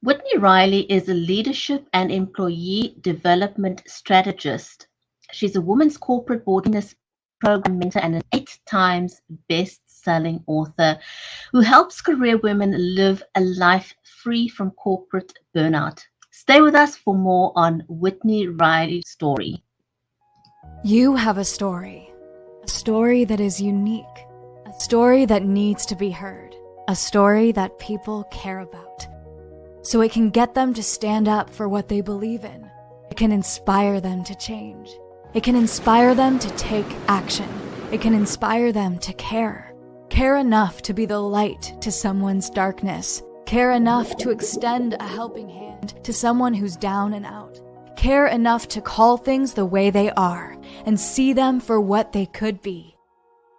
Whitnie Riley is a leadership and employee development strategist. She's a women's corporate boardiness program mentor and an 8 times best-selling author who helps career women live a life free from corporate burnout. Stay with us for more on Whitnie Riley's story. You have a story that is unique, a story that needs to be heard, a story that people care about. So it can get them to stand up for what they believe in. It can inspire them to change. It can inspire them to take action. It can inspire them to care. Care enough to be the light to someone's darkness. Care enough to extend a helping hand to someone who's down and out. Care enough to call things the way they are and see them for what they could be.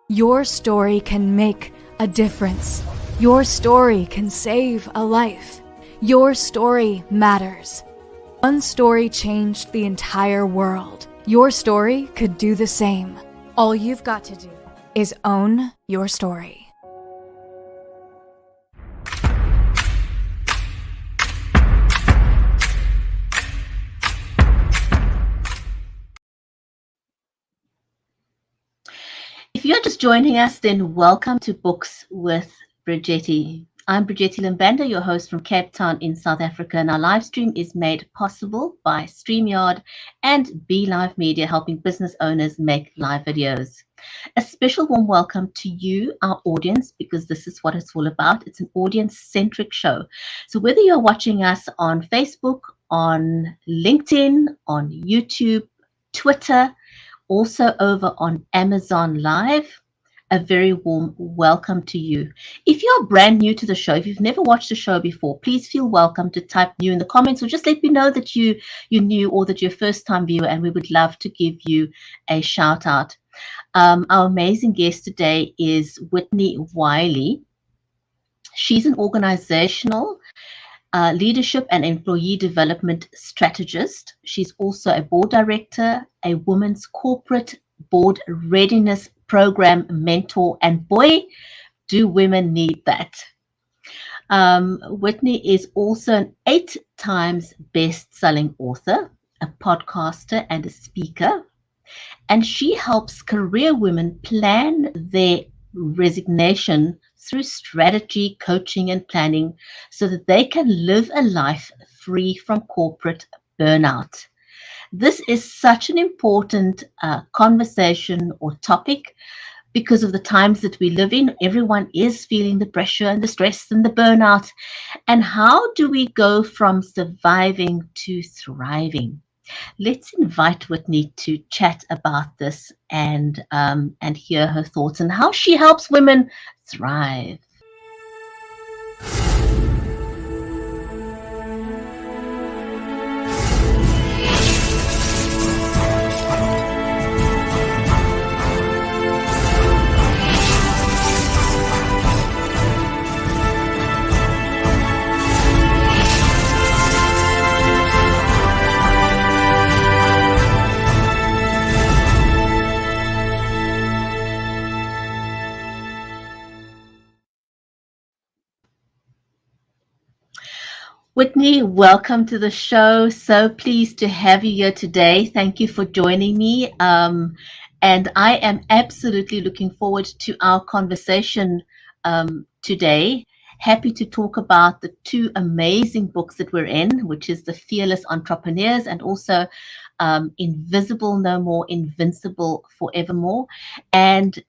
Your story can make a difference. Your story can save a life. Your story matters. One story changed the entire world. Your story could do the same. All you've got to do is own your story. If you're just joining us, then welcome to Books with Bridgetti. I'm Bridgetti Limbanda, your host from Cape Town in South Africa, and our live stream is made possible by StreamYard and BeLive Media, helping business owners make live videos. A special warm welcome to you, our audience, because this is what it's all about. It's an audience-centric show. So whether you're watching us on Facebook, on LinkedIn, on YouTube, Twitter, also over on Amazon Live, a very warm welcome to you. If you're brand new to the show, if you've never watched the show before, please feel welcome to type new in the comments, or just let me know that you're new or that you're a first-time viewer, and we would love to give you a shout out. Our amazing guest today is Whitnie Wiley. She's an organizational leadership and employee development strategist. She's also a board director, a women's corporate board readiness program mentor, and boy, do women need that. Whitnie is also an 8 times best-selling author, a podcaster, and a speaker. And she helps career women plan their resignation through strategy, coaching, and planning so that they can live a life free from corporate burnout. This is such an important conversation or topic because of the times that we live in. Everyone is feeling the pressure and the stress and the burnout. And how do we go from surviving to thriving? Let's invite Whitnie to chat about this and hear her thoughts and how she helps women thrive. Whitnie, welcome to the show. So pleased to have you here today. Thank you for joining me. And I am absolutely looking forward to our conversation today. Happy to talk about the 2 amazing books that we're in, which is The Fearless Entrepreneurs and also Invisible No More, Invincible Forevermore. And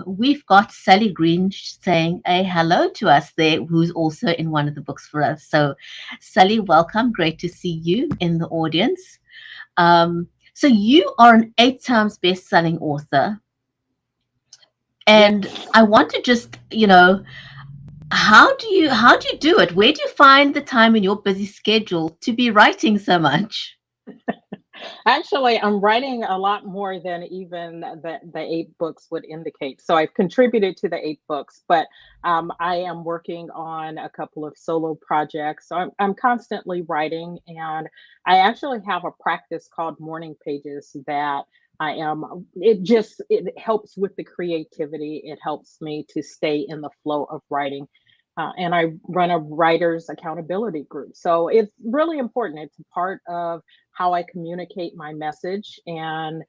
we've got Sally Green saying a hello to us there, who's also in one of the books for us. So Sally, welcome. Great to see you in the audience. So you are an 8 times best-selling author. And Yes. I want to just, how do you do it? Where do you find the time in your busy schedule to be writing so much? Actually, I'm writing a lot more than even the 8 books would indicate. So I've contributed to the 8 books, but I am working on a couple of solo projects. So I'm constantly writing, and I actually have a practice called morning pages that it helps with the creativity. It helps me to stay in the flow of writing. and I run a writers accountability group. So it's really important. It's a part of how I communicate my message, and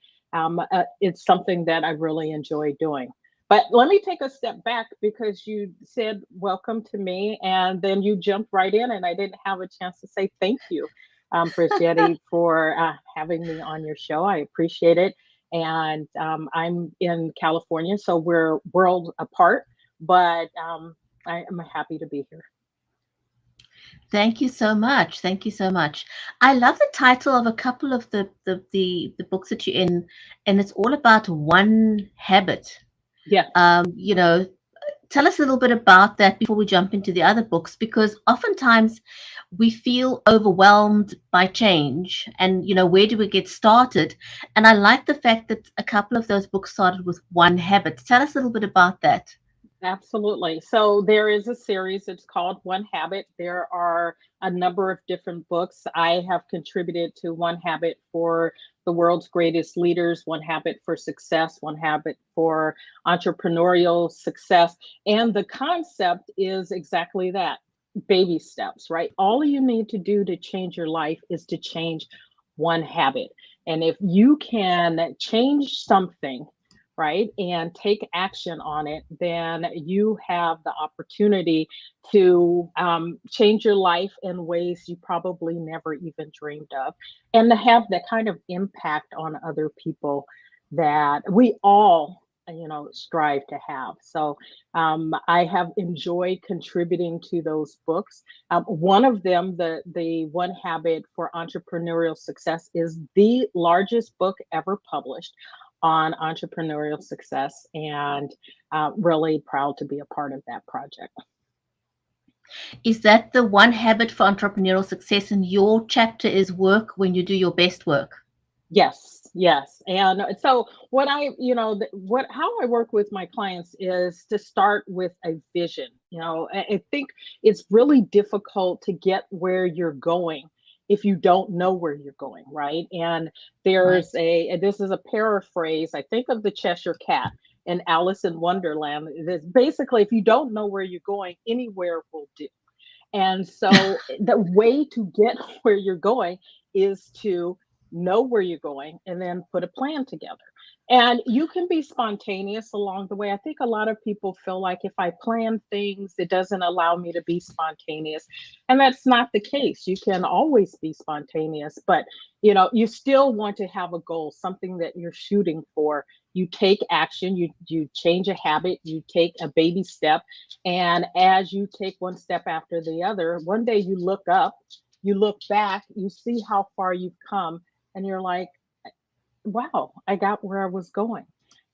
it's something that I really enjoy doing. But let me take a step back, because you said welcome to me, and then you jumped right in, and I didn't have a chance to say thank you, Bridgetti, for having me on your show. I appreciate it. And I'm in California, so we're world apart, but I am happy to be here. Thank you so much. Thank you so much. I love the title of a couple of the books that you're in, and it's all about one habit. Yes. You know, tell us a little bit about that before we jump into the other books, because oftentimes we feel overwhelmed by change, and where do we get started? And I like the fact that a couple of those books started with one habit. Tell us a little bit about that. Absolutely. So there is a series, it's called One Habit. There are a number of different books. I have contributed to One Habit for the World's Greatest Leaders, One Habit for Success, One Habit for Entrepreneurial Success. And the concept is exactly that: baby steps, right? All you need to do to change your life is to change one habit. And if you can change something, right, and take action on it, then you have the opportunity to change your life in ways you probably never even dreamed of, and to have that kind of impact on other people that we all strive to have. So I have enjoyed contributing to those books. One of them, the One Habit for Entrepreneurial Success, is the largest book ever published on entrepreneurial success, and really proud to be a part of that project. Is that the One Habit for Entrepreneurial Success, and your chapter is work when you do your best work? Yes, yes. And so what how I work with my clients is to start with a vision. I think it's really difficult to get where you're going if you don't know where you're going, right? And Right. this is a paraphrase, I think, of the Cheshire Cat in Alice in Wonderland. This basically, if you don't know where you're going, anywhere will do. And so the way to get where you're going is to know where you're going and then put a plan together. And you can be spontaneous along the way. I think a lot of people feel like if I plan things, it doesn't allow me to be spontaneous. And that's not the case. You can always be spontaneous, but you still want to have a goal, something that you're shooting for. You take action, you change a habit, you take a baby step, and as you take one step after the other, one day you look up, you look back, you see how far you've come, and you're like, wow, I got where I was going.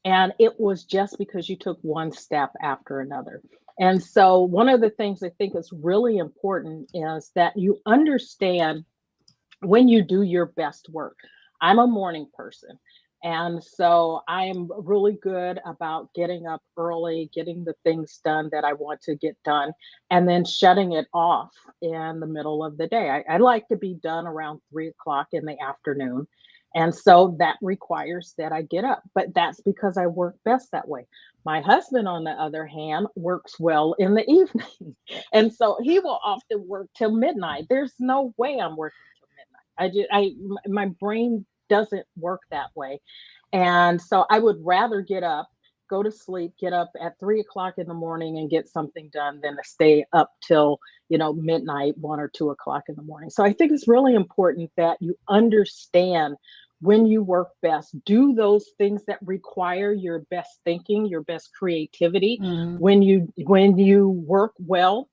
And it was just because you took one step after another. And so, one of the things I think is really important is that you understand when you do your best work. I'm a morning person. And so I'm really good about getting up early, getting the things done that I want to get done, and then shutting it off in the middle of the day. I like to be done around 3 o'clock in the afternoon. And so that requires that I get up, but that's because I work best that way. My husband, on the other hand, works well in the evening. And so he will often work till midnight. There's no way I'm working till midnight. My brain doesn't work that way. And so I would rather get up, go to sleep, get up at 3 o'clock in the morning and get something done than to stay up till, midnight, 1 or 2 o'clock in the morning. So I think it's really important that you understand when you work best. Do those things that require your best thinking, your best creativity. Mm. When you work well,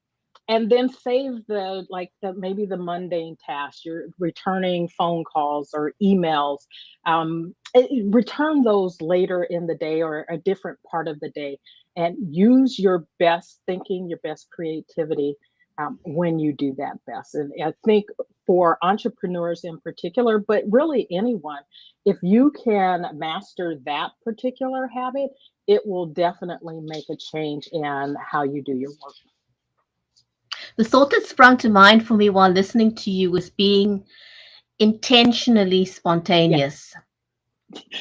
and then save maybe the mundane tasks. You're returning phone calls or emails. Return those later in the day or a different part of the day, and use your best thinking, your best creativity when you do that best. And I think for entrepreneurs in particular, but really anyone, if you can master that particular habit, it will definitely make a change in how you do your work. The thought that sprung to mind for me while listening to you was being intentionally spontaneous.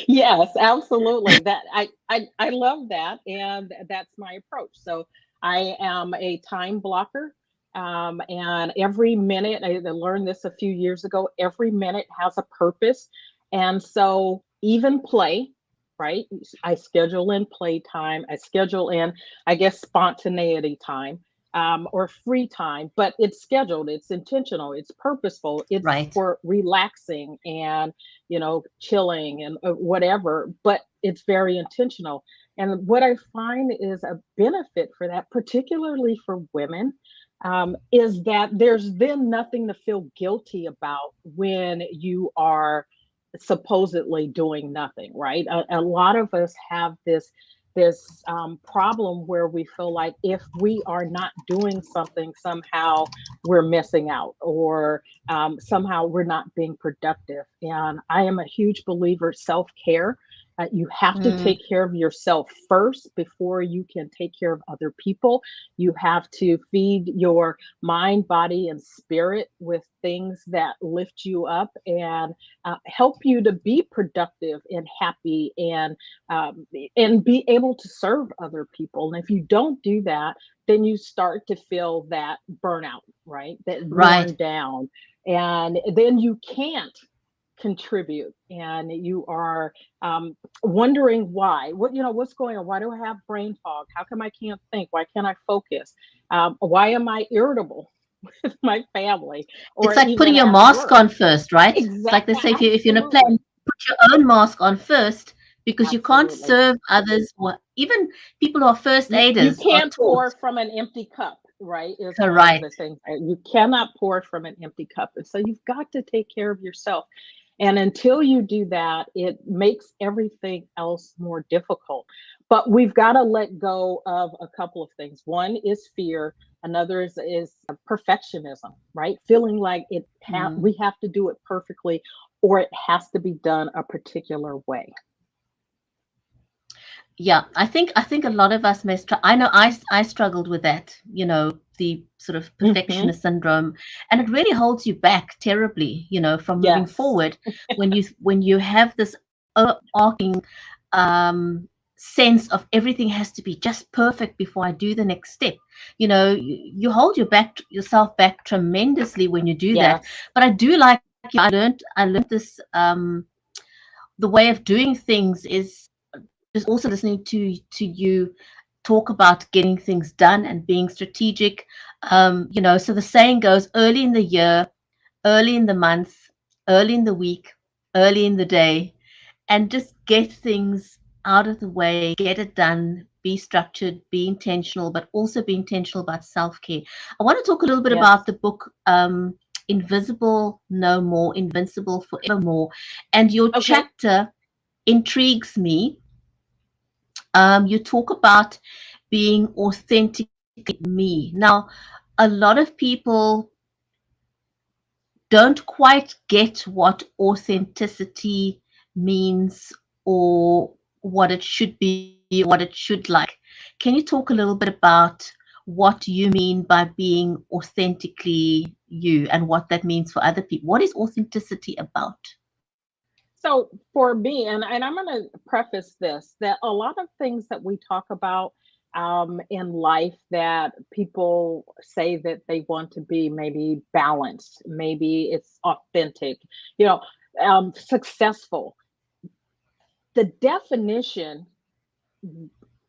Yes, absolutely. That I love that, and that's my approach. So I am a time blocker. And every minute, I learned this a few years ago, every minute has a purpose. And so even play, right? I schedule in playtime. I schedule in, I guess, spontaneity time, or free time, but it's scheduled, it's intentional, it's purposeful, it's Right. for relaxing and, chilling and whatever, but it's very intentional. And what I find is a benefit for that, particularly for women, is that there's then nothing to feel guilty about when you are supposedly doing nothing, right? A lot of us have this problem where we feel like if we are not doing something, somehow we're missing out, or somehow we're not being productive. And I am a huge believer self-care. You have to Mm, take care of yourself first before you can take care of other people. You have to feed your mind, body, and spirit with things that lift you up and help you to be productive and happy, and be able to serve other people. And if you don't do that, then you start to feel that burnout, right? That worn right. down. And then you can't contribute, and you are wondering why, what's going on, why do I have brain fog, how come I can't think, why can't I focus, why am I irritable with my family, It's or like putting even your at mask work. on first, right? It's like they Exactly. say if you're in a Absolutely. plane, put your own mask on first because you can't Absolutely. serve others. Or even people who are first You aiders are can't taught. pour from an empty cup, right? Is one of Right. the things. You cannot pour from an empty cup. And so you've got to take care of yourself. And until you do that, it makes everything else more difficult. But we've got to let go of a couple of things. One is fear. Another is perfectionism, right? Feeling like Mm. we have to do it perfectly, or it has to be done a particular way. Yeah, I think a lot of us may I know I struggled with that, the sort of Hmm. perfectionist syndrome, and it really holds you back terribly, from moving Yes. forward when you have this overarching sense of everything has to be just perfect before I do the next step. You hold yourself back tremendously when you do that. Yes. But I do like I learned this the way of doing things is just also listening to you talk about getting things done and being strategic. So the saying goes early in the year, early in the month, early in the week, early in the day, and just get things out of the way, get it done, be structured, be intentional, but also be intentional about self-care. I want to talk a little bit Yes. about the book Invisible No More, Invincible Forevermore. And your Okay. chapter intrigues me. You talk about being authentically me. Now, a lot of people don't quite get what authenticity means or what it should be, what it should like. Can you talk a little bit about what you mean by being authentically you and what that means for other people? What is authenticity about? So for me, and I'm going to preface this, that a lot of things that we talk about in life, that people say that they want to be maybe balanced, maybe it's authentic, you know, successful. The definition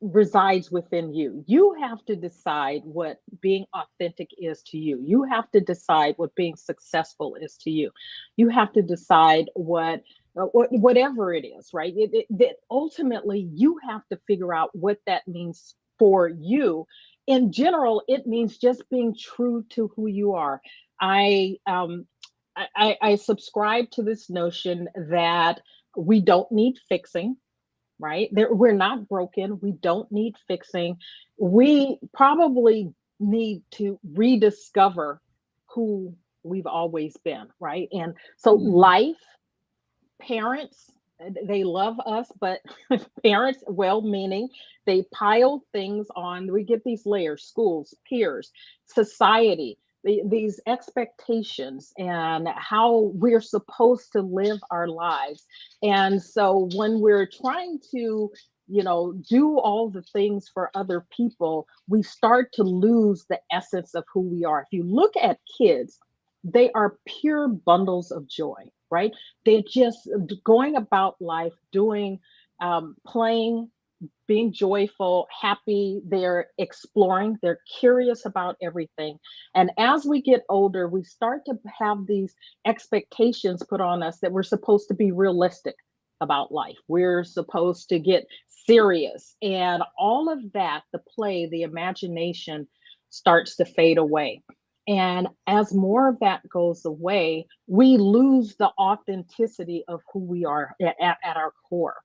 resides within you. You have to decide what being authentic is to you. You have to decide what being successful is to you. You have to decide whatever it is, right? That ultimately you have to figure out what that means for you. In general, it means just being true to who you are. I um I subscribe to this notion that we don't need fixing, right? We're not broken. We don't need fixing. We probably need to rediscover who we've always been, right? And so, Mm, life, parents, they love us, but parents, well meaning, they pile things on. We get these layers: schools, peers, society. These expectations and how we're supposed to live our lives. And so when we're trying to do all the things for other people, we start to lose the essence of who we are. If you look at kids, they are pure bundles of joy, right? They're just going about life, doing, playing, being joyful, happy. They're exploring, they're curious about everything. And as we get older, we start to have these expectations put on us that we're supposed to be realistic about life. We're supposed to get serious. And all of that, the play, the imagination starts to fade away. And as more of that goes away, we lose the authenticity of who we are at our core.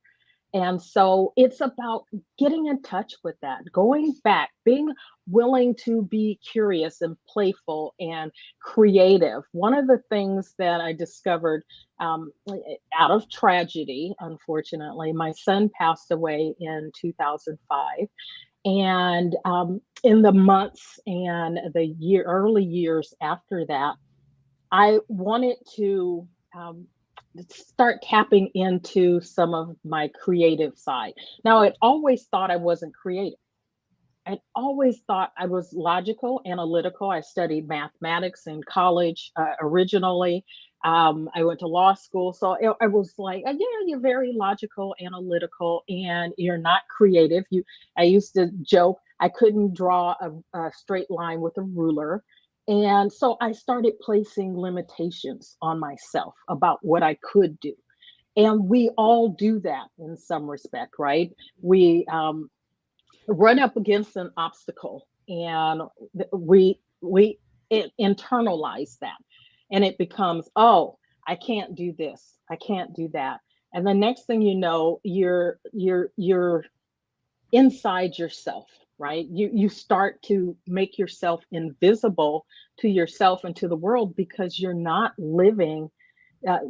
And so it's about getting in touch with that, going back, being willing to be curious and playful and creative. One of the things that I discovered, out of tragedy, unfortunately, my son passed away in 2005. And in the months and the early years after that, I wanted to start tapping into some of my creative side. Now, I always thought I wasn't creative. I always thought I was logical, analytical. I studied mathematics in college originally. I went to law school. So I was like, yeah, you're very logical, analytical, and you're not creative. I used to joke, I couldn't draw a straight line with a ruler. And so I started placing limitations on myself about what I could do. And we all do that in some respect, right? We run up against an obstacle and we internalize that, and it becomes, oh, I can't do this, I can't do that. And the next thing you know, you're inside yourself, right? You start to make yourself invisible to yourself and to the world because you're not living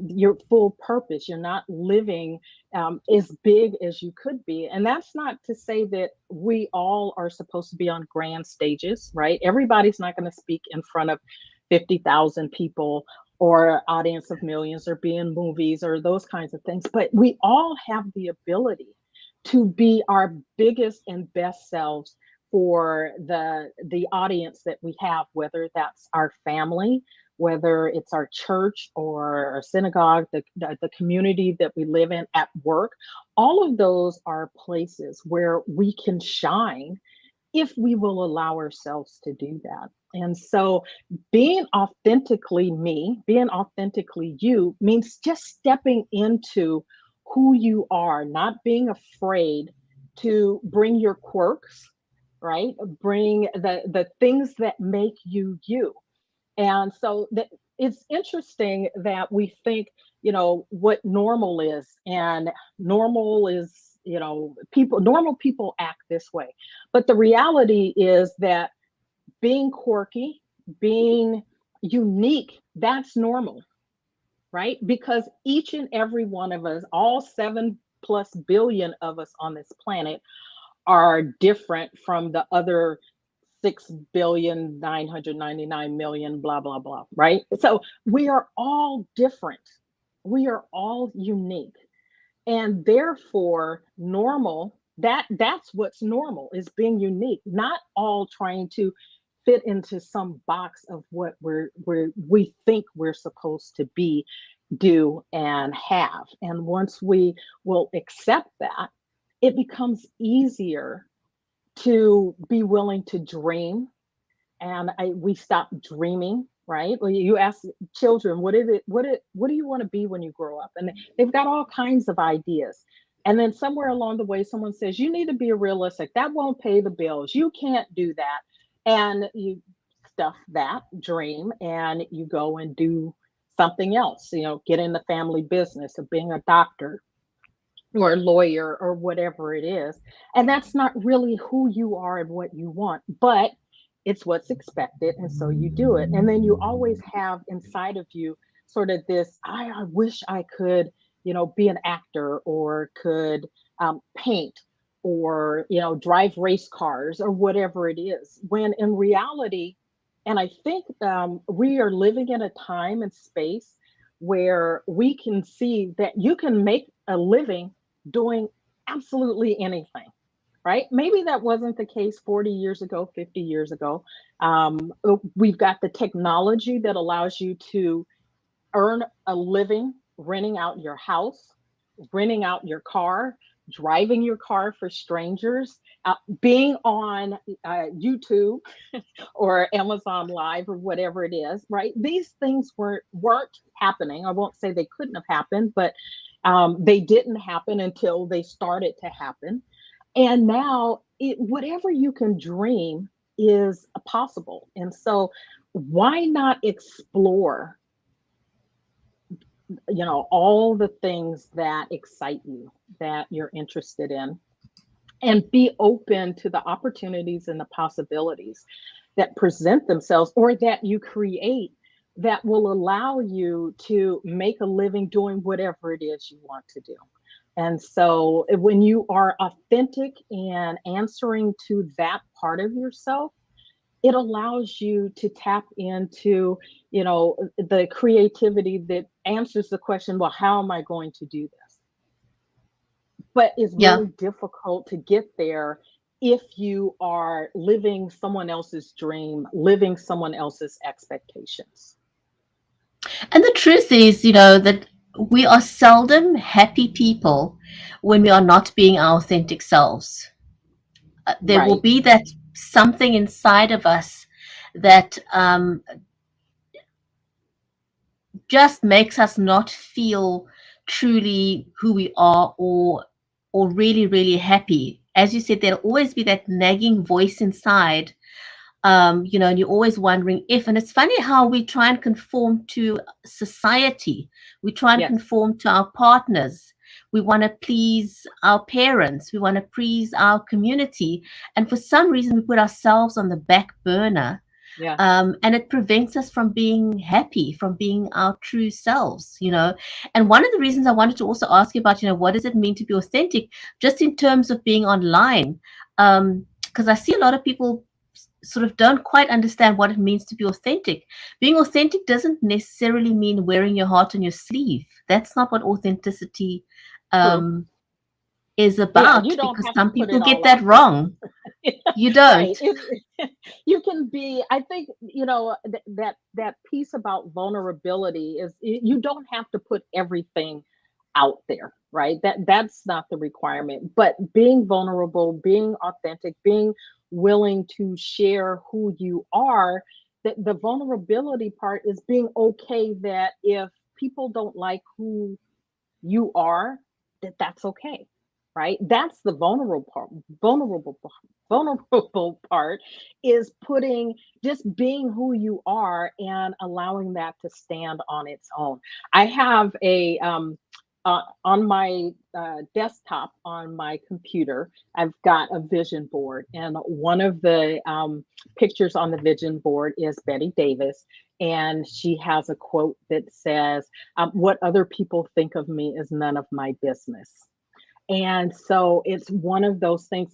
your full purpose. You're not living as big as you could be. And that's not to say that we all are supposed to be on grand stages, right? Everybody's not going to speak in front of 50,000 people or audience of millions or be in movies or those kinds of things. But we all have the ability to be our biggest and best selves for the audience that we have, whether that's our family, whether it's our church or our synagogue, the community that we live in, at work. All of those are places where we can shine if we will allow ourselves to do that. And so being authentically me, being authentically you, means just stepping into who you are, not being afraid to bring your quirks, right? Bring the things that make you you. And so it's interesting that we think, what normal is, and normal is, normal people act this way. But the reality is that being quirky, being unique, that's normal, right? Because each and every one of us, all 7+ billion of us on this planet, are different from the other 6,999,000,000, blah, blah, blah, right? So we are all different. We are all unique. And therefore, that's what's normal, is being unique, not all trying to fit into some box of what we think we're supposed to be, do, and have. And once we will accept that, it becomes easier to be willing to dream. And we stop dreaming, right? Well, you ask children, what do you want to be when you grow up? And they've got all kinds of ideas. And then somewhere along the way, someone says, you need to be realistic. That won't pay the bills. You can't do that. And you stuff that dream and you go and do something else, get in the family business of being a doctor or a lawyer or whatever it is. And that's not really who you are and what you want, but it's what's expected. And so you do it. And then you always have inside of you sort of this, I wish I could, be an actor, or could paint, or, drive race cars, or whatever it is. When in reality, and I think we are living in a time and space where we can see that you can make a living doing absolutely anything, right? Maybe that wasn't the case 40 years ago, 50 years ago. We've got the technology that allows you to earn a living renting out your house, renting out your car, driving your car for strangers, being on YouTube or Amazon Live or whatever it is, right? These things weren't happening. I won't say they couldn't have happened, but they didn't happen until they started to happen. And now, whatever you can dream is possible. And so, why not explore, all the things that excite you, that you're interested in, and be open to the opportunities and the possibilities that present themselves or that you create that will allow you to make a living doing whatever it is you want to do. And so when you are authentic and answering to that part of yourself, it allows you to tap into, the creativity that answers the question, well, how am I going to do this? But it's Yeah. really difficult to get there if you are living someone else's dream, living someone else's expectations. And the truth is, that we are seldom happy people when we are not being our authentic selves. There will Right. be that something inside of us that just makes us not feel truly who we are, or really, really happy. As you said, there'll always be that nagging voice inside, and you're always wondering if, and it's funny how we try and conform to society. We try and Yes. conform to our partners. We want to please our parents. We want to please our community. And for some reason, we put ourselves on the back burner. Yeah. And it prevents us from being happy, from being our true selves. And one of the reasons I wanted to also ask you about, what does it mean to be authentic, just in terms of being online? Because I see a lot of people sort of don't quite understand what it means to be authentic. Being authentic doesn't necessarily mean wearing your heart on your sleeve. That's not what authenticity True. um, is Yeah. about, You don't because have to some put people it get all that out there. wrong. You Right. don't. You can be, I think, that piece about vulnerability is you don't have to put everything out there, right? That's not the requirement. But being vulnerable, being authentic, being willing to share who you are, the vulnerability part is being okay that if people don't like who you are, that's okay, right? That's the vulnerable part is putting, just being who you are and allowing that to stand on its own. I have a on my desktop on my computer, I've got a vision board, and one of the pictures on the vision board is Betty Davis, and she has a quote that says, "What other people think of me is none of my business." And so it's one of those things.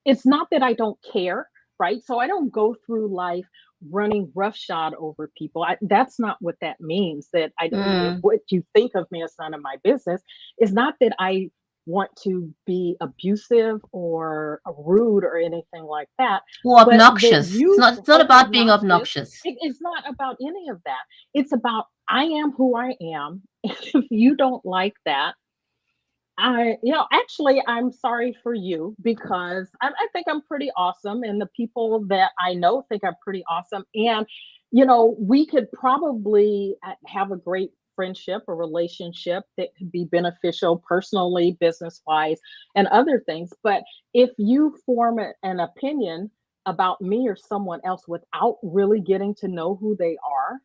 It's not that I don't care, right? So I don't go through life running roughshod over people. That's not what that means. That I don't, Mm. what you think of me is none of my business. It's not that I want to be abusive or rude or anything like that, Or but that obnoxious. It's you not, it's not about being obnoxious. obnoxious. It's not about any of that. It's about, I am who I am. If you don't like that, actually, I'm sorry for you because I think I'm pretty awesome, and the people that I know think I'm pretty awesome. And, we could probably have a great friendship, a relationship that could be beneficial personally, business wise, and other things. But if you form an opinion about me or someone else without really getting to know who they are,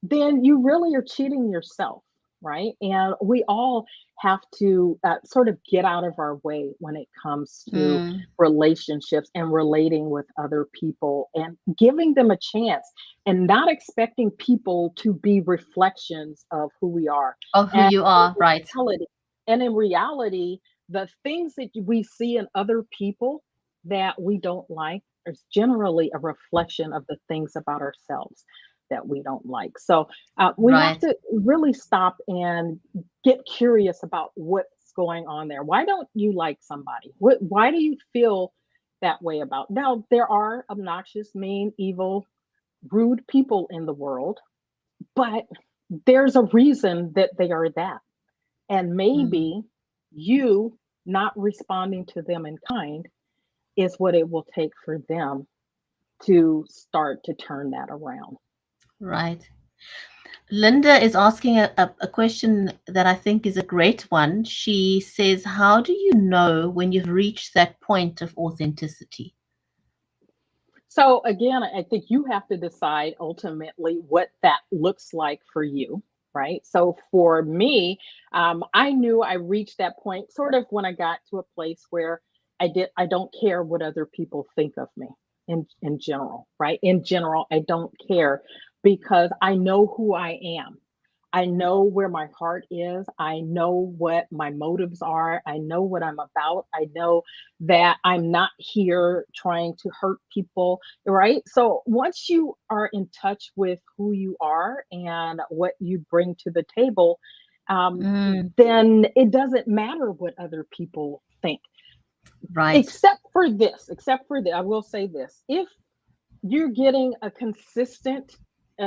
then you really are cheating yourself, right? And we all have to sort of get out of our way when it comes to Mm. relationships and relating with other people and giving them a chance and not expecting people to be reflections of who we are. Of who And you in are, right? reality, in reality, the things that we see in other people that we don't like is generally a reflection of the things about ourselves that we don't like. So we have Right. to really stop and get curious about what's going on there? Why don't you like somebody? Why do you feel that way about? Now, there are obnoxious, mean, evil, rude people in the world, but there's a reason that they are that. And Mm, maybe you not responding to them in kind is what it will take for them to start to turn that around. right. Linda is asking a question that I think is a great one. She says, how do you know when you've reached that point of authenticity? So again, I think you have to decide ultimately what that looks like for you, right? So for me, I knew I reached that point sort of when I got to a place where I don't care what other people think of me in general, right? In general, I don't care because I know who I am. I know where my heart is. I know what my motives are. I know what I'm about. I know that I'm not here trying to hurt people, right? So once you are in touch with who you are and what you bring to the table, Mm, then it doesn't matter what other people think. right. Except for this, I will say this. If you're getting a consistent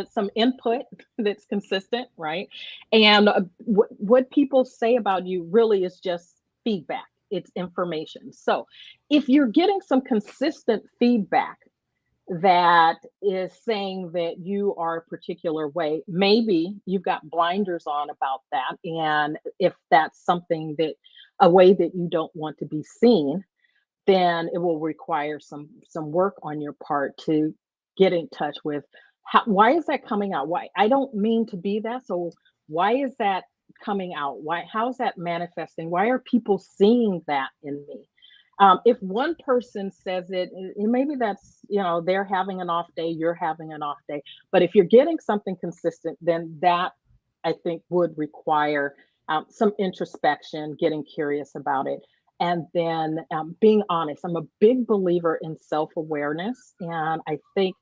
some input that's consistent, right? And what people say about you really is just feedback. It's information. So if you're getting some consistent feedback that is saying that you are a particular way, maybe you've got blinders on about that. And if that's something that a way that you don't want to be seen, then it will require some work on your part to get in touch with why is that coming out? Why I don't mean to be that. So why is that coming out? Why how's that manifesting? Why are people seeing that in me? If one person says it, maybe that's they're having an off day, you're having an off day. But if you're getting something consistent, then that I think would require some introspection, getting curious about it, and then being honest. I'm a big believer in self-awareness, and I think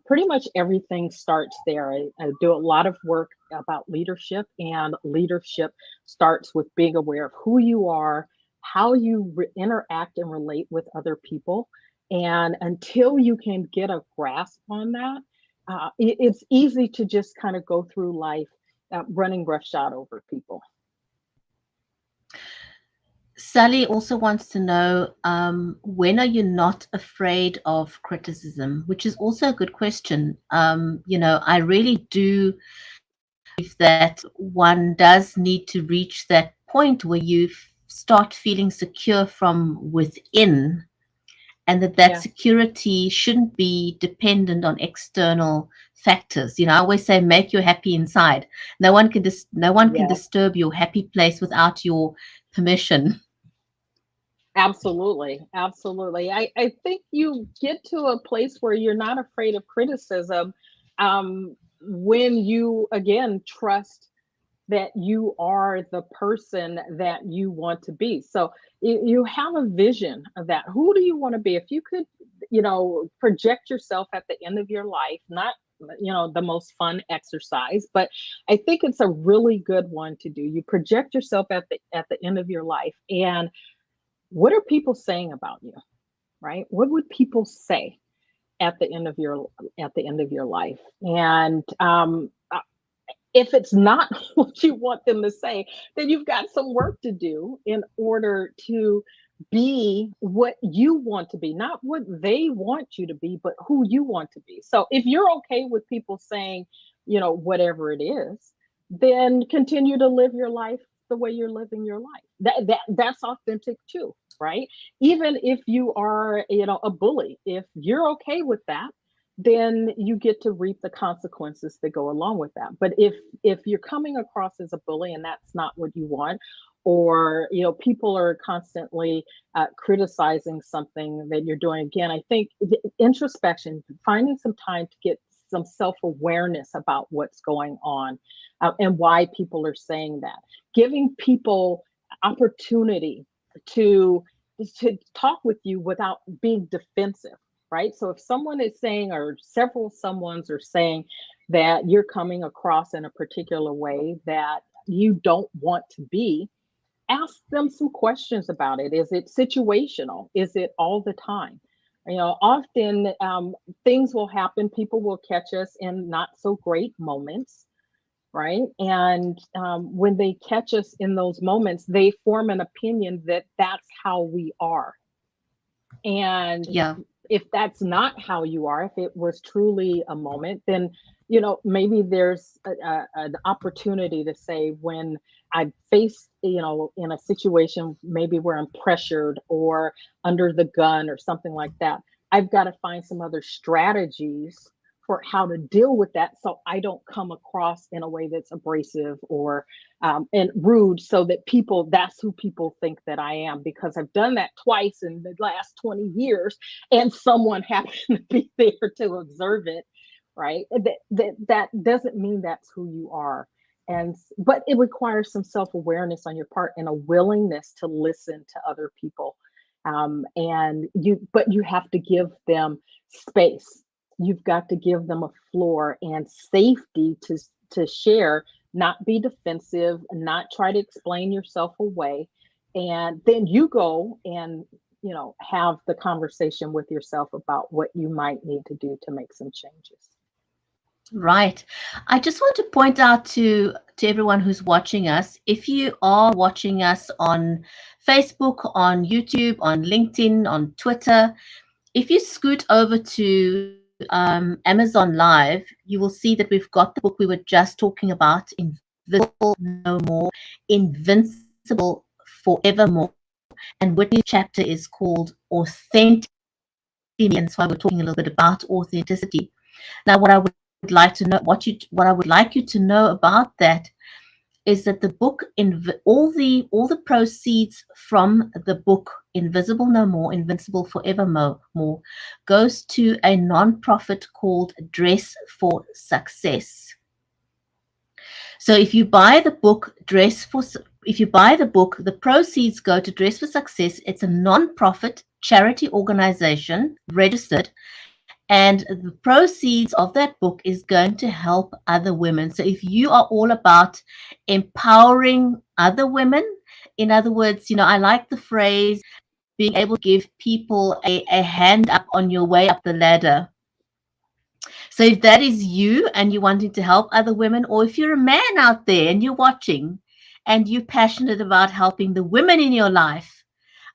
pretty much everything starts there. I do a lot of work about leadership, and leadership starts with being aware of who you are, how you interact and relate with other people, and until you can get a grasp on that, it's easy to just kind of go through life running roughshod over people. Sally also wants to know, when are you not afraid of criticism? Which is also a good question. I really do believe that one does need to reach that point where you start feeling secure from within, and that Yeah, security shouldn't be dependent on external factors. I always say, make you happy inside. No one can yeah. disturb your happy place without your permission. Absolutely, absolutely. I think you get to a place where you're not afraid of criticism when you again trust that you are the person that you want to be. So you have a vision of that. Who do you want to be? If you could, project yourself at the end of your life, not the most fun exercise, but I think it's a really good one to do. You project yourself at the end of your life, and what are people saying about you, right? What would people say at the end of your life? And if it's not what you want them to say, then you've got some work to do in order to be what you want to be, not what they want you to be, but who you want to be. So if you're okay with people saying, whatever it is, then continue to live your life the way you're living your life. That's authentic too, right? Even if you are, a bully, if you're okay with that, then you get to reap the consequences that go along with that. But if you're coming across as a bully and that's not what you want, or people are constantly criticizing something that you're doing, again, I think introspection, finding some time to get some self-awareness about what's going on, and why people are saying that, giving people opportunity to talk with you without being defensive, right? So if someone is saying, or several someones are saying that you're coming across in a particular way that you don't want to be, ask them some questions about it. Is it situational? Is it all the time? Often things will happen. People will catch us in not so great moments, right? And when they catch us in those moments, they form an opinion that that's how we are. And Yeah. if that's not how you are, if it was truly a moment, then maybe there's an opportunity to say, when I face, in a situation maybe where I'm pressured or under the gun or something like that, I've got to find some other strategies for how to deal with that, so I don't come across in a way that's abrasive or and rude, so that that's who people think that I am, because I've done that twice in the last 20 years and someone happened to be there to observe it, right? That doesn't mean that's who you are. But it requires some self-awareness on your part and a willingness to listen to other people. But you have to give them space. You've got to give them a floor and safety to share, not be defensive, not try to explain yourself away. And then you go and have the conversation with yourself about what you might need to do to make some changes. Right. I just want to point out to everyone who's watching us, if you are watching us on Facebook, on YouTube, on LinkedIn, on Twitter, if you scoot over to Amazon Live, you will see that we've got the book we were just talking about, Invisible No More, Invincible Forevermore. And Whitney's chapter is called Authentically Me, and that's why we're talking a little bit about authenticity. Now, what I would like to know, what I would like you to know about that is that the book, all the proceeds from the book Invisible No More, Invincible Forevermore, goes to a nonprofit called Dress for Success. So if you buy the book the proceeds go to Dress for Success. It's a nonprofit charity organization, registered, and the proceeds of that book is going to help other women. So if you are all about empowering other women, in other words, I like the phrase being able to give people a hand up on your way up the ladder. So if that is you and you're wanting to help other women, or if you're a man out there and you're watching and you're passionate about helping the women in your life,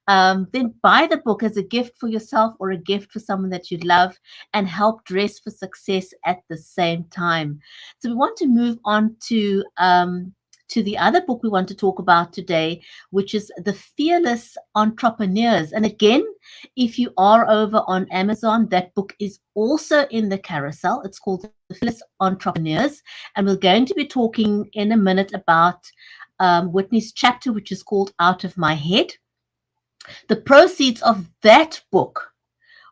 then buy the book as a gift for yourself or a gift for someone that you love, and help Dress for Success at the same time. So we want to move on to the other book we want to talk about today, which is The Fearless Entrepreneurs. And again, if you are over on Amazon, that book is also in the carousel. It's called The Fearless Entrepreneurs. And we're going to be talking in a minute about Whitney's chapter, which is called Out of My Head. The proceeds of that book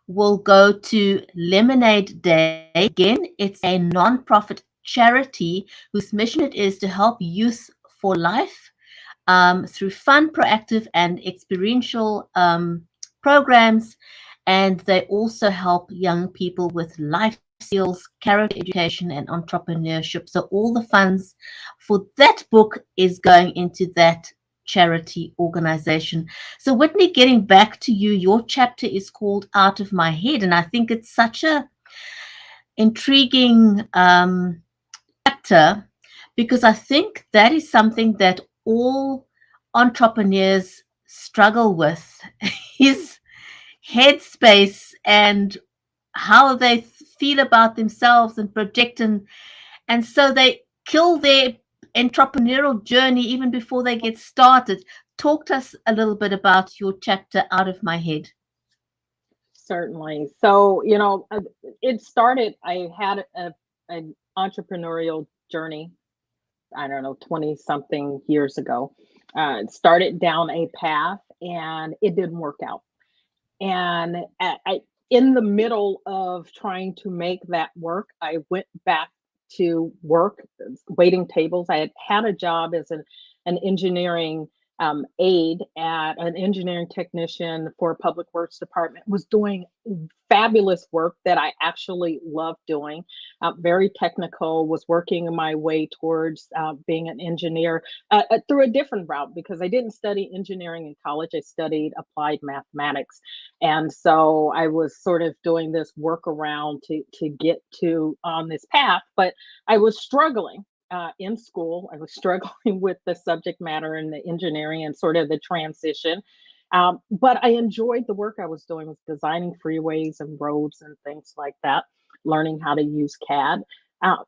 will go to Lemonade Day. Again, it's a nonprofit charity whose mission it is to help youth for life through fun, proactive, and experiential programs. And they also help young people with life skills, character education, and entrepreneurship. So all the funds for that book is going into that charity organization. So Whitney, getting back to you, your chapter is called Out of My Head, and I think it's such a intriguing chapter, because I think that is something that all entrepreneurs struggle with is headspace and how they feel about themselves and project, and so they kill their entrepreneurial journey even before they get started. Talk to us a little bit about your chapter Out of My Head. Certainly. So, it started, I had an entrepreneurial journey, I don't know, 20 something years ago. Started down a path and it didn't work out. And in the middle of trying to make that work, I went back to work, waiting tables. I had a job as an engineering aide at an engineering technician for a public works department, was doing fabulous work that I actually loved doing. Very technical, was working my way towards being an engineer through a different route, because I didn't study engineering in college. I studied applied mathematics. And so I was sort of doing this workaround to get to on this path, but I was struggling in school. I was struggling with the subject matter and the engineering and sort of the transition. But I enjoyed the work I was doing, was designing freeways and roads and things like that, learning how to use CAD.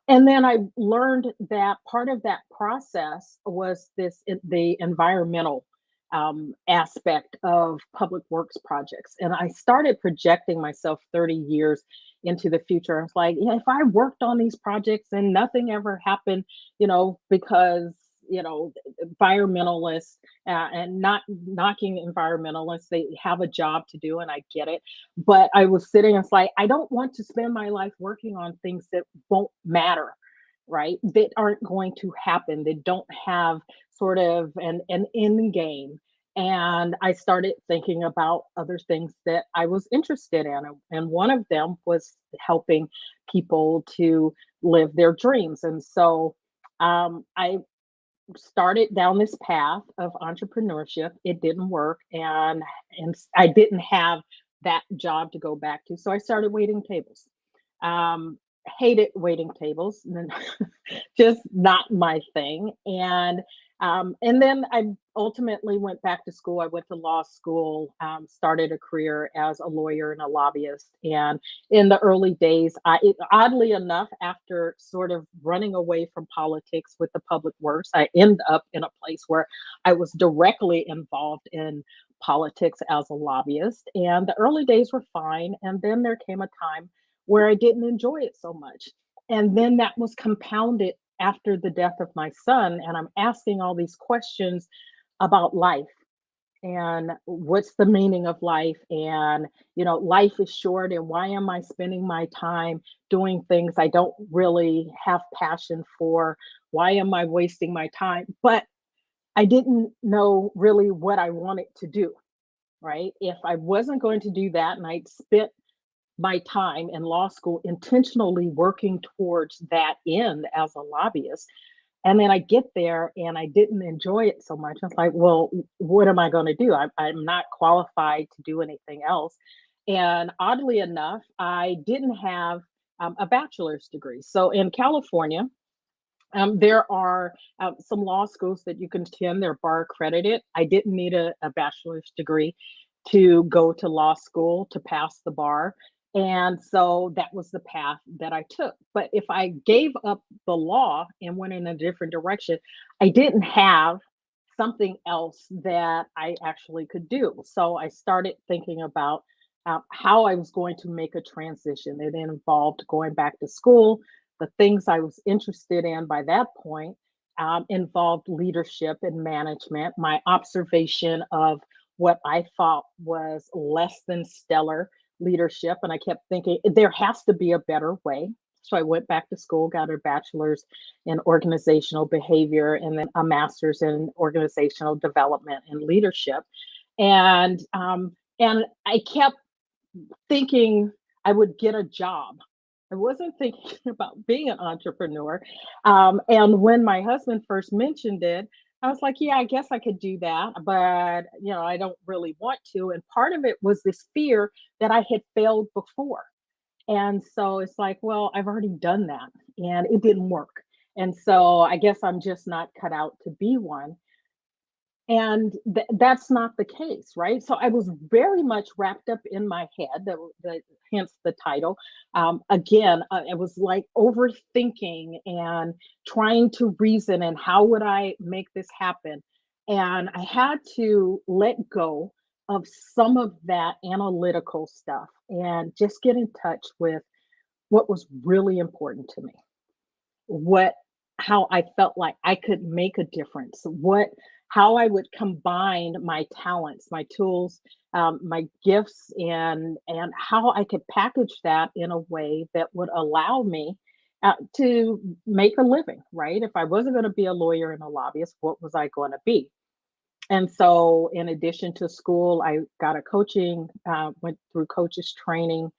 And then I learned that part of that process was the environmental aspect of public works projects. And I started projecting myself 30 years into the future. I was like, yeah, if I worked on these projects and nothing ever happened, because environmentalists, and not knocking environmentalists, they have a job to do, and I get it. But I was sitting and it's like, I don't want to spend my life working on things that won't matter, right? That aren't going to happen. They don't have sort of an end game. And I started thinking about other things that I was interested in. And one of them was helping people to live their dreams. And so I started down this path of entrepreneurship. It didn't work, and I didn't have that job to go back to. So I started waiting tables. Hated waiting tables, and just not my thing. And then I ultimately went back to school. I went to law school, started a career as a lawyer and a lobbyist. And in the early days, oddly enough, after sort of running away from politics with the public works, I ended up in a place where I was directly involved in politics as a lobbyist. And the early days were fine. And then there came a time where I didn't enjoy it so much. And then that was compounded after the death of my son. And I'm asking all these questions about life and what's the meaning of life. And, life is short. And why am I spending my time doing things I don't really have passion for? Why am I wasting my time? But I didn't know really what I wanted to do, right? If I wasn't going to do that, and I'd spent my time in law school intentionally working towards that end as a lobbyist. And then I get there and I didn't enjoy it so much. I was like, well, what am I going to do? I'm not qualified to do anything else. And oddly enough, I didn't have a bachelor's degree. So in California, there are some law schools that you can attend. They're bar accredited. I didn't need a bachelor's degree to go to law school to pass the bar. And so that was the path that I took. But if I gave up the law and went in a different direction, I didn't have something else that I actually could do. So I started thinking about how I was going to make a transition. It involved going back to school. The things I was interested in by that point involved leadership and management. My observation of what I thought was less than stellar leadership. And I kept thinking, there has to be a better way. So I went back to school, got a bachelor's in organizational behavior, and then a master's in organizational development and leadership. And I kept thinking I would get a job. I wasn't thinking about being an entrepreneur. And when my husband first mentioned it, I was like, yeah, I guess I could do that, but I don't really want to. And part of it was this fear that I had failed before. And so it's like, well, I've already done that and it didn't work. And so I guess I'm just not cut out to be one. And that's not the case, right? So I was very much wrapped up in my head, hence the title. Again, it was like overthinking and trying to reason and how would I make this happen? And I had to let go of some of that analytical stuff and just get in touch with what was really important to me, what how I felt like I could make a difference, how I would combine my talents, my tools, my gifts, and how I could package that in a way that would allow me to make a living. Right? If I wasn't going to be a lawyer and a lobbyist, what was I going to be? And so, in addition to school, I got a coaching, went through coaches training,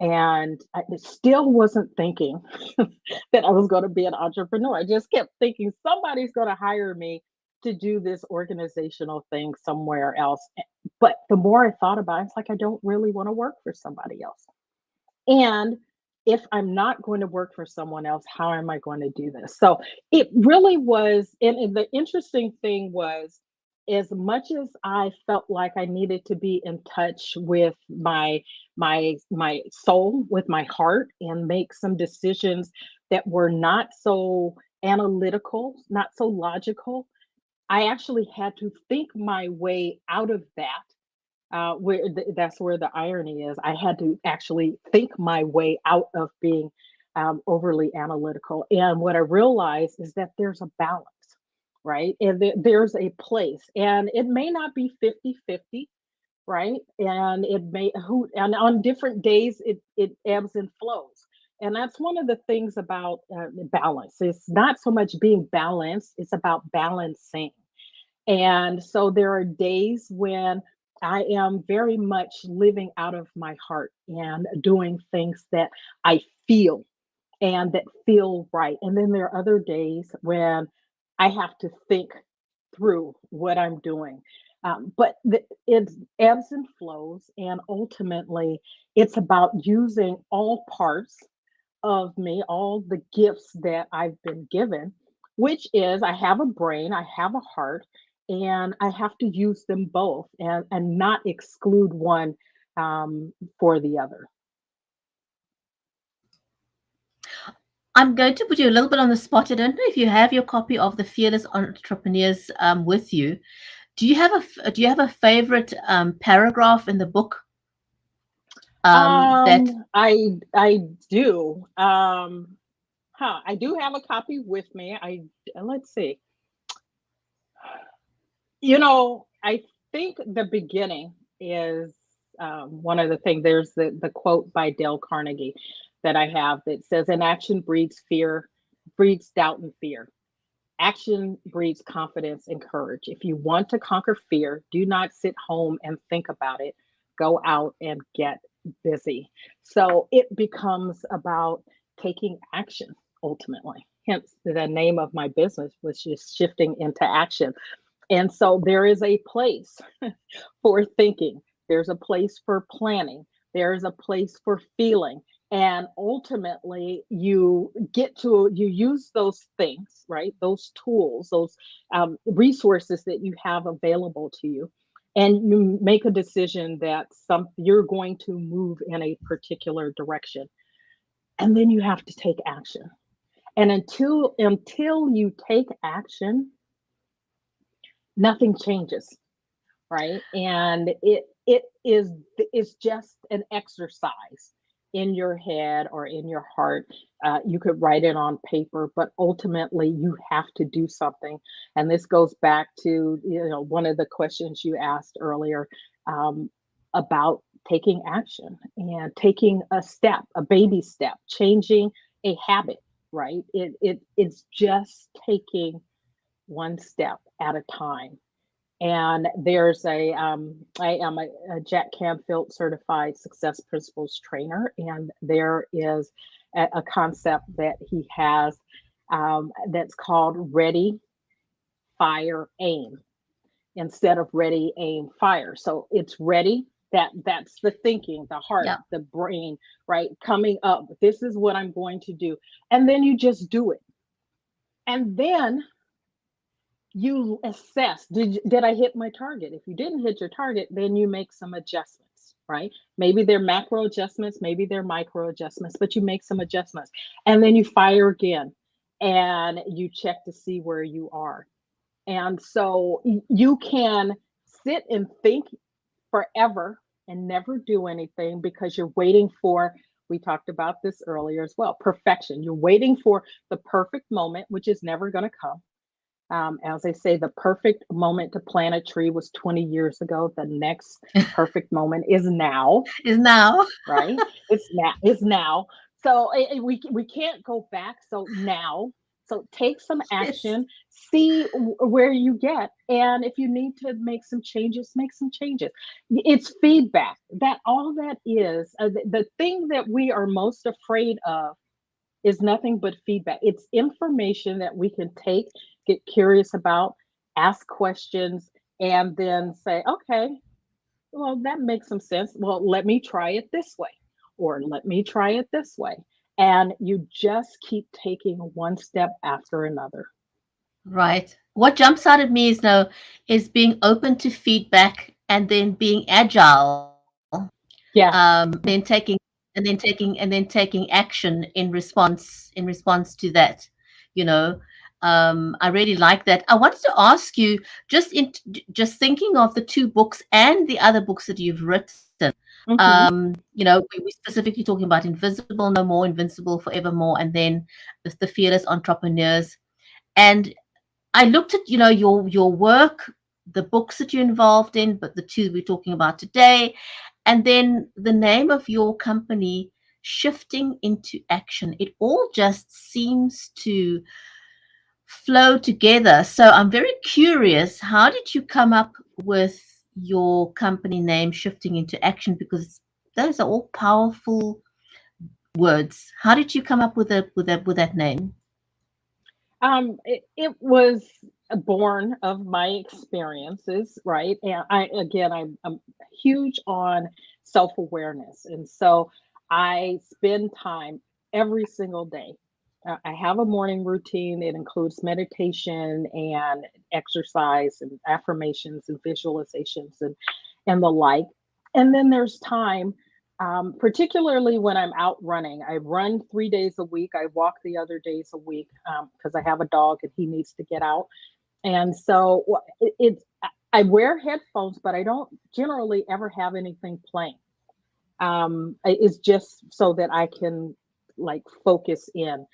and I still wasn't thinking that I was going to be an entrepreneur. I just kept thinking somebody's going to hire me to do this organizational thing somewhere else. But the more I thought about it, it's like I don't really want to work for somebody else. And if I'm not going to work for someone else, how am I going to do this? So it really was, and the interesting thing was, as much as I felt like I needed to be in touch with my soul, with my heart, and make some decisions that were not so analytical, not so logical, I actually had to think my way out of that, that's where the irony is. I had to actually think my way out of being overly analytical. And what I realized is that there's a balance, right? And there's a place, and it may not be 50-50, right? And it may and on different days it ebbs and flows. And that's one of the things about balance. It's not so much being balanced, it's about balancing. And so there are days when I am very much living out of my heart and doing things that I feel and that feel right. And then there are other days when I have to think through what I'm doing. But it ebbs and flows. And ultimately, it's about using all parts of me, all the gifts that I've been given, which is I have a brain, I have a heart, and I have to use them both and not exclude one for the other. I'm going to put you a little bit on the spot. I don't know if you have your copy of the Fearless Entrepreneurs with you. Do you have a favorite paragraph in the book that I do. I do have a copy with me. Let's see. I think the beginning is one of the things. There's the quote by Dale Carnegie that I have that says, "Inaction breeds fear, breeds doubt and fear. Action breeds confidence and courage. If you want to conquer fear, do not sit home and think about it. Go out and get busy." So it becomes about taking action ultimately. Hence, the name of my business was just shifting into action. And so there is a place for thinking, there's a place for planning, there's a place for feeling. And ultimately, you use those things, right? Those tools, those resources that you have available to you, and you make a decision that you're going to move in a particular direction, and then you have to take action. And until you take action, nothing changes, right? And it's just an exercise in your head or in your heart. You could write it on paper, but ultimately you have to do something. And this goes back to one of the questions you asked earlier, about taking action and taking a step, a baby step, changing a habit, right? It's just taking one step at a time. And I am a Jack Canfield certified success principles trainer, and there is a concept that he has, that's called ready, fire, aim, instead of ready, aim, fire. So it's ready. That's the thinking, the heart, yeah. the brain, right? Coming up. This is what I'm going to do, and then you just do it, and then you assess, did I hit my target? If you didn't hit your target, then you make some adjustments, right? Maybe they're macro adjustments, maybe they're micro adjustments, but you make some adjustments, and then you fire again and you check to see where you are. And so you can sit and think forever and never do anything because you're waiting for, we talked about this earlier as well, perfection. You're waiting for the perfect moment, which is never going to come. As they say, the perfect moment to plant a tree was 20 years ago. The next perfect moment is now. Is now. Right? It's now. It's now. So we can't go back. So now, So take some Yes. action, see where you get, and if you need to make some changes, make some changes. It's feedback. That all that is, the thing that we are most afraid of is nothing but feedback. It's information that we can take, get curious about, ask questions, and then say, okay, well, that makes some sense. Well, let me try it this way, or let me try it this way. And you just keep taking one step after another. Right. What jumps out at me is now is being open to feedback and then being agile, Yeah. and then taking action in response to that. You know, I really like that. I wanted to ask you, just thinking of the two books and the other books that you've written. Hmm. We specifically talking about Invisible No More, Invincible Forevermore, and then the Fearless Entrepreneurs. And I looked at, your work, the books that you're involved in, but the two we're talking about today, and then the name of your company, Shifting into Action. It all just seems to flow together. So I'm very curious, how did you come up with your company name, Shifting into Action? Because those are all powerful words. How did you come up with that name? It was born of my experiences, right? And I'm huge on self-awareness. And so I spend time every single day. I have a morning routine. It includes meditation and exercise and affirmations and visualizations and the like. And then there's time, particularly when I'm out running. I run 3 days a week. I walk the other days a week because I have a dog and he needs to get out. And so I wear headphones, but I don't generally ever have anything playing. It's just so that I can like focus in.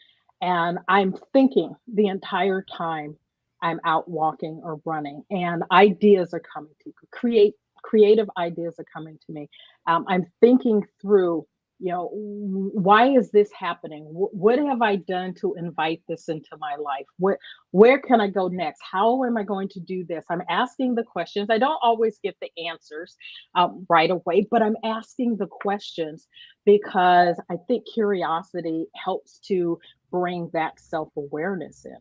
And I'm thinking the entire time I'm out walking or running, and ideas are coming to creative ideas are coming to me. I'm thinking through, why is this happening? What have I done to invite this into my life? Where can I go next? How am I going to do this? I'm asking the questions. I don't always get the answers right away, but I'm asking the questions because I think curiosity helps to bring that self awareness in.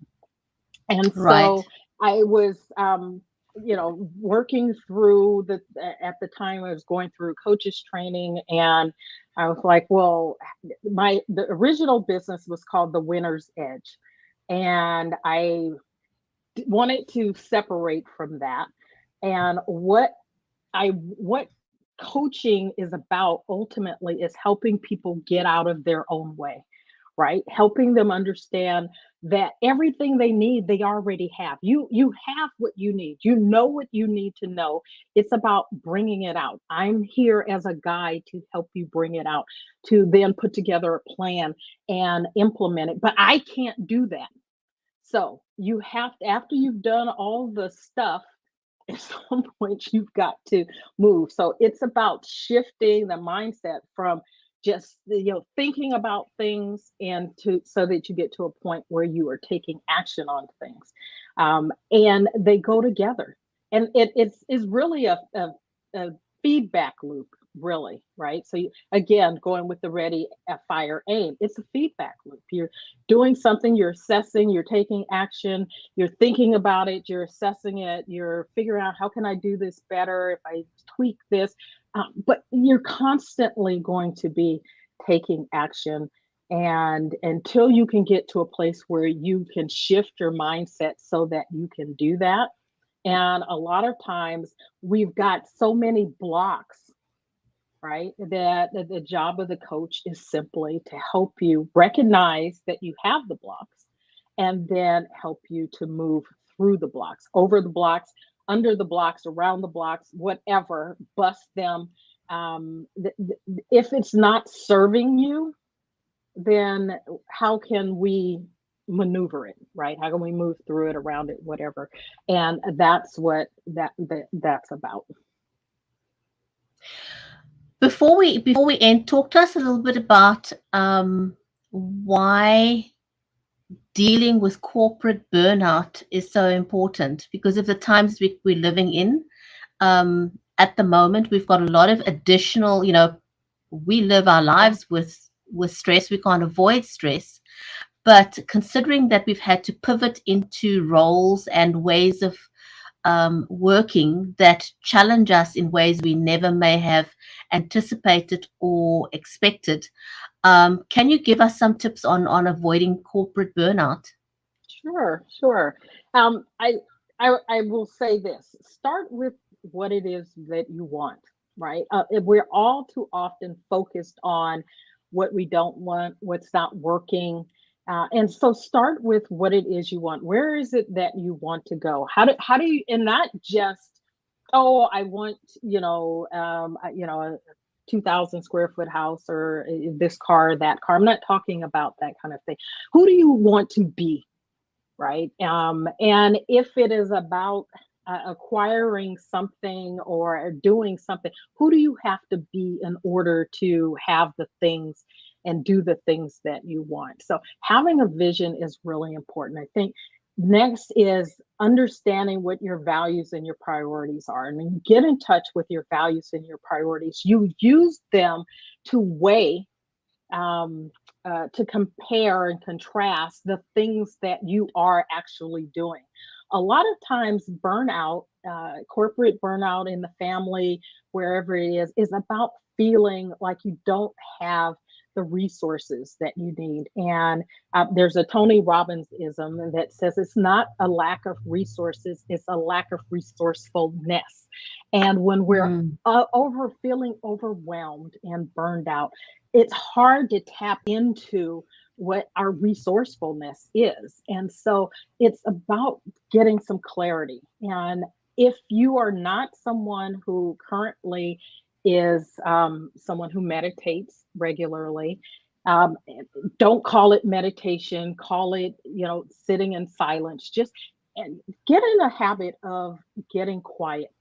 And Right. so I was, working through at the time I was going through coaches training, and I was like, well, the original business was called The Winner's Edge. And I wanted to separate from that. And what coaching is about ultimately is helping people get out of their own way, right? Helping them understand that everything they need they already have. You have what you need. You know what you need to know. It's about bringing it out. I'm here as a guide to help you bring it out, to then put together a plan and implement it. But I can't do that. So you have to, after you've done all the stuff, at some point you've got to move. So it's about shifting the mindset from just thinking about things and to so that you get to a point where you are taking action on things, and they go together. And it's really a feedback loop, really, right? So again, going with the ready, fire, aim, it's a feedback loop. You're doing something, you're assessing, you're taking action, you're thinking about it, you're assessing it, you're figuring out how can I do this better if I tweak this. But you're constantly going to be taking action. And until you can get to a place where you can shift your mindset so that you can do that. And a lot of times we've got so many blocks, right? That the job of the coach is simply to help you recognize that you have the blocks and then help you to move through the blocks, over the blocks, under the blocks, around the blocks, whatever, bust them. If it's not serving you, then how can we maneuver it, right? How can we move through it, around it, whatever? And that's what that's about. Before we end, talk to us a little bit about why dealing with corporate burnout is so important because of the times we're living in. At the moment, we've got a lot of additional, we live our Yeah, lives with stress. We can't avoid stress. But considering that we've had to pivot into roles and ways of working that challenge us in ways we never may have anticipated or expected, can you give us some tips on avoiding corporate burnout? sure, sure. Um, I, I will say this: start with what it is that you want, right? If we're all too often focused on what we don't want, what's not working. And so start with what it is you want. Where is it that you want to go? How do you, and not just, oh, I want, a 2,000 square foot house, or this car, that car. I'm not talking about that kind of thing. Who do you want to be? Right? And if it is about acquiring something or doing something, who do you have to be in order to have the things and do the things that you want? So having a vision is really important. I think next is understanding what your values and your priorities are. And when you get in touch with your values and your priorities, you use them to weigh, to compare and contrast the things that you are actually doing. A lot of times, burnout, corporate burnout in the family, wherever it is about feeling like you don't have the resources that you need. And there's a Tony Robbinsism that says it's not a lack of resources, it's a lack of resourcefulness. And when we're Mm. over feeling overwhelmed and burned out, it's hard to tap into what our resourcefulness is. And so it's about getting some clarity. And if you are not someone who currently is someone who meditates regularly, um, don't call it meditation, call it, sitting in silence. Just and get in a habit of getting quiet.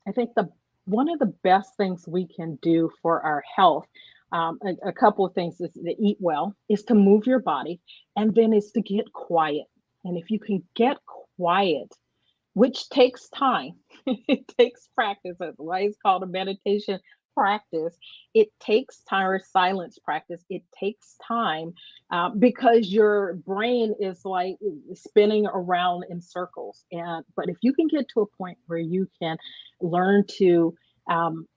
I think the one of the best things we can do for our health, a couple of things is to eat well, is to move your body, and then is to get quiet. And if you can get quiet, which takes time. It takes practice. That's why it's called a meditation practice. It takes time, or silence practice. It takes time, because your brain is like spinning around in circles. And but if you can get to a point where you can learn to, um,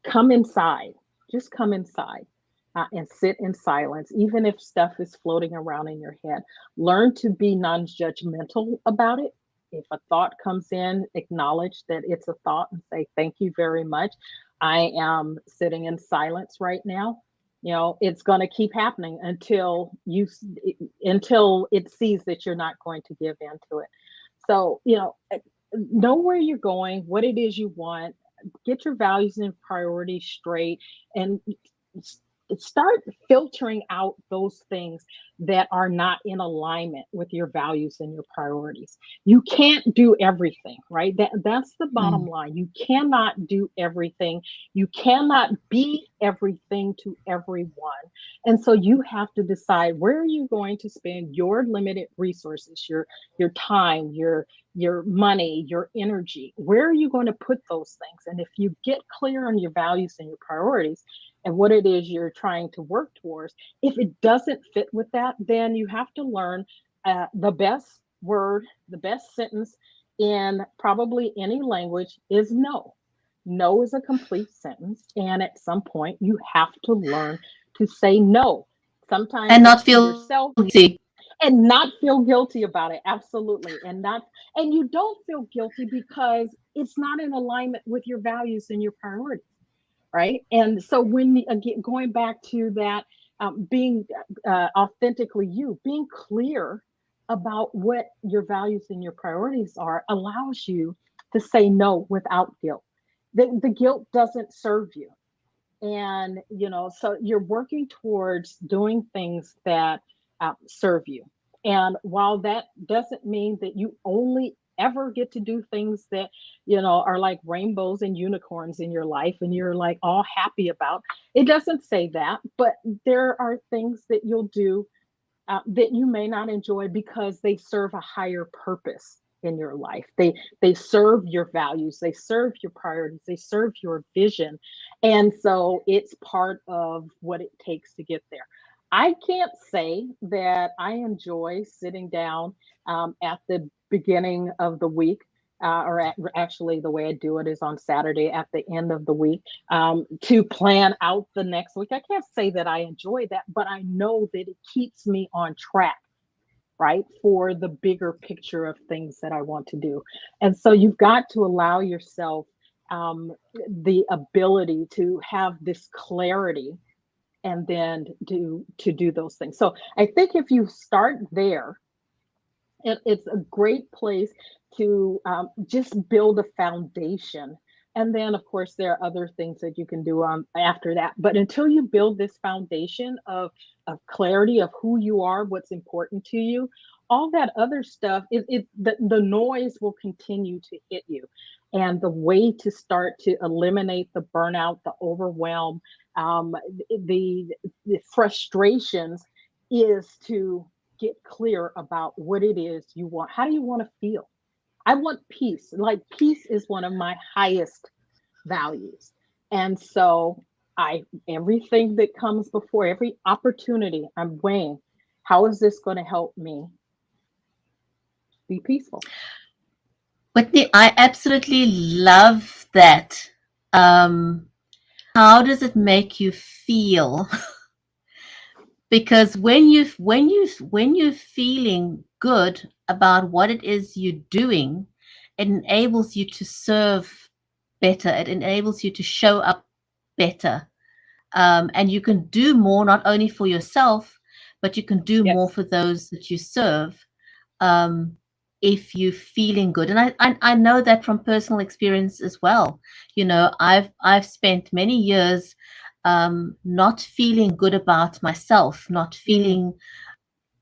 come inside, just come inside. And sit in silence, even if stuff is floating around in your head. Learn to be non judgmental about it. If a thought comes in, acknowledge that it's a thought and say, "Thank you very much. I am sitting in silence right now." It's going to keep happening until it sees that you're not going to give in to it. So, know where you're going, what it is you want, get your values and priorities straight, and start filtering out those things that are not in alignment with your values and your priorities. You can't do everything, right? That's the bottom Mm. line. You cannot do everything. You cannot be everything to everyone. And so you have to decide, where are you going to spend your limited resources, your time, your money, your energy. Where are you going to put those things? And if you get clear on your values and your priorities and what it is you're trying to work towards, if it doesn't fit with that, then you have to learn, the best word, the best sentence in probably any language is no. No is a complete sentence. And at some point, you have to learn to say no. Sometimes And not that's to feel yourself, guilty. and not feel guilty about it. Absolutely. And you don't feel guilty because it's not in alignment with your values and your priorities, right? And so again, going back to that, being authentically you, being clear about what your values and your priorities are, allows you to say no without guilt. The guilt doesn't serve you. And so you're working towards doing things that serve you. And while that doesn't mean that you only ever get to do things that are like rainbows and unicorns in your life and you're like all happy about, it doesn't say that. But there are things that you'll do that you may not enjoy because they serve a higher purpose in your life. They serve your values, they serve your priorities, they serve your vision. And so it's part of what it takes to get there. I can't say that I enjoy sitting down at the beginning of the week. Actually, the way I do it is on Saturday at the end of the week to plan out the next week. I can't say that I enjoy that, but I know that it keeps me on track, right, for the bigger picture of things that I want to do. And so you've got to allow yourself the ability to have this clarity and then to do those things. So I think if you start there, it's a great place to just build a foundation. And then, of course, there are other things that you can do on after that. But until you build this foundation of clarity of who you are, what's important to you, all that other stuff, the noise will continue to hit you. And the way to start to eliminate the burnout, the overwhelm, um, the, the frustrations is to get clear about what it is you want. How do you want to feel? I want peace. Like peace is one of my highest values. And so everything that comes before every opportunity, I'm weighing, how is this going to help me be peaceful? Whitney, I absolutely love that. Um, how does it make you feel? Because when you're feeling good about what it is you're doing, it enables you to serve better. It enables you to show up better. And you can do more not only for yourself, but you can do more Yes. for those that you serve. Um, if you're feeling good, and I know that from personal experience as well. I've spent many years not feeling good about myself, Mm,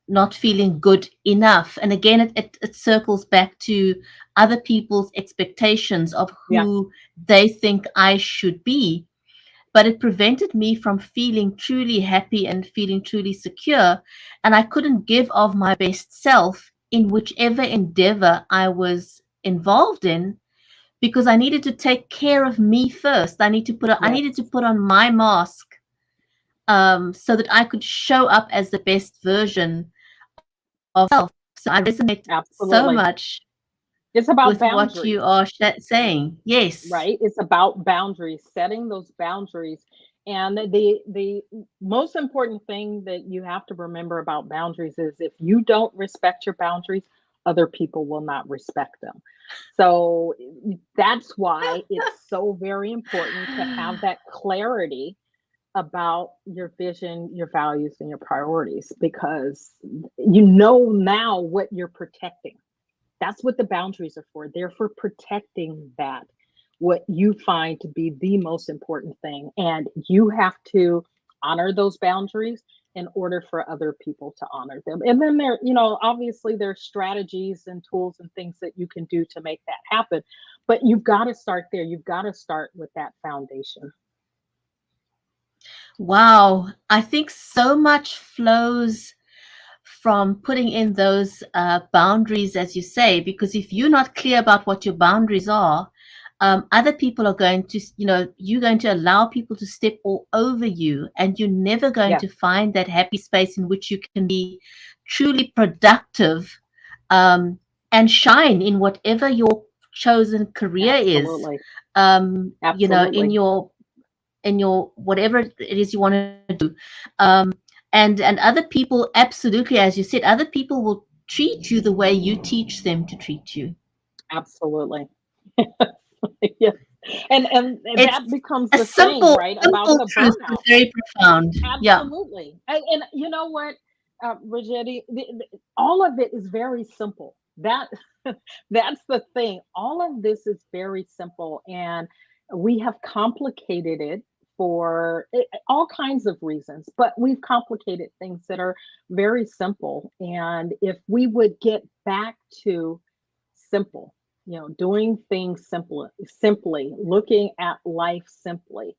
not feeling good enough. And again, it circles back to other people's expectations of yeah. who they think I should be, but it prevented me from feeling truly happy and feeling truly secure. And I couldn't give of my best self in whichever endeavor I was involved in, because I needed to take care of me first. I Yes. needed to put on my mask, so that I could show up as the best version of self. So I resonate so Absolutely. much It's about with what you boundaries. are saying. Yes. Right? It's about boundaries, setting those boundaries. And the most important thing that you have to remember about boundaries is if you don't respect your boundaries, other people will not respect them. So that's why it's so very important to have that clarity about your vision, your values, and your priorities, because you know now what you're protecting. That's what the boundaries are for. They're for protecting that, what you find to be the most important thing. And you have to honor those boundaries in order for other people to honor them. And then obviously there's strategies and tools and things that you can do to make that happen. But you've got to start there. You've got to start with that foundation. Wow. I think so much flows from putting in those boundaries, as you say, because if you're not clear about what your boundaries are, other people are going to, you're going to allow people to step all over you, and you're never going Yeah, to find that happy space in which you can be truly productive, um, and shine in whatever your chosen career is, absolutely. in Absolutely. your whatever it is you want to do. um, and other people, absolutely, as you said, other people will treat you the way you teach them to treat you. Absolutely. Yes. And It's that becomes a the thing, simple right, about simple the truth, but burnout. very profound. Yeah. Absolutely. And you know what, Bridgetti, all of it is very simple. That that's the thing. All of this is very simple, and we have complicated it for all kinds of reasons. But we've complicated things that are very simple. And if we would get back to simple, doing things simply, looking at life simply,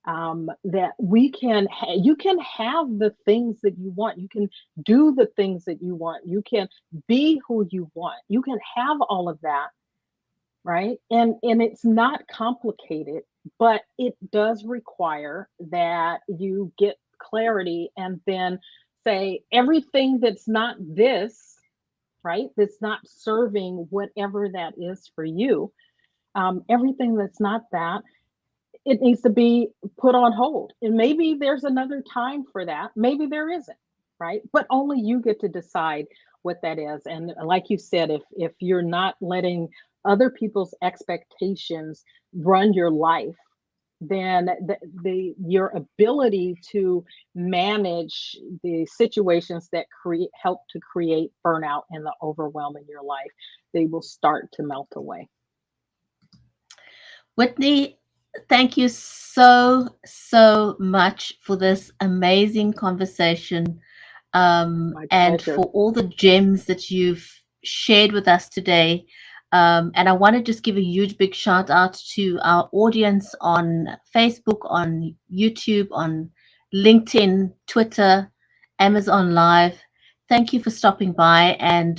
that you can have the things that you want. You can do the things that you want. You can be who you want. You can have all of that, right? And it's not complicated, but it does require that you get clarity and then say everything that's not this, right? That's not serving whatever that is for you. Everything that's not that, it needs to be put on hold. And maybe there's another time for that. Maybe there isn't, right? But only you get to decide what that is. And like you said, if you're not letting other people's expectations run your life, then your ability to manage the situations that help to create burnout and the overwhelm in your life, they will start to melt away. Whitnie, thank you so much for this amazing conversation, My and pleasure. for all the gems that you've shared with us today. And I want to just give a huge big shout out to our audience on Facebook, on YouTube, on LinkedIn, Twitter, Amazon Live. Thank you for stopping by and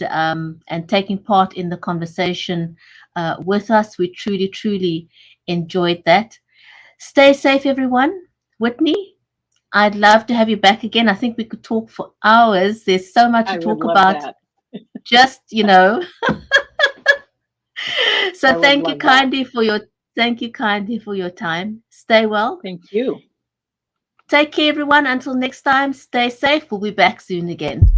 taking part in the conversation with us. We truly enjoyed that. Stay safe, everyone. Whitnie, I'd love to have you back again. I think we could talk for hours. There's so much to I would talk love about, that. just, So I would love that. thank you kindly for your time. Stay well. Thank you. Take care, everyone. Until next time, stay safe. We'll be back soon again.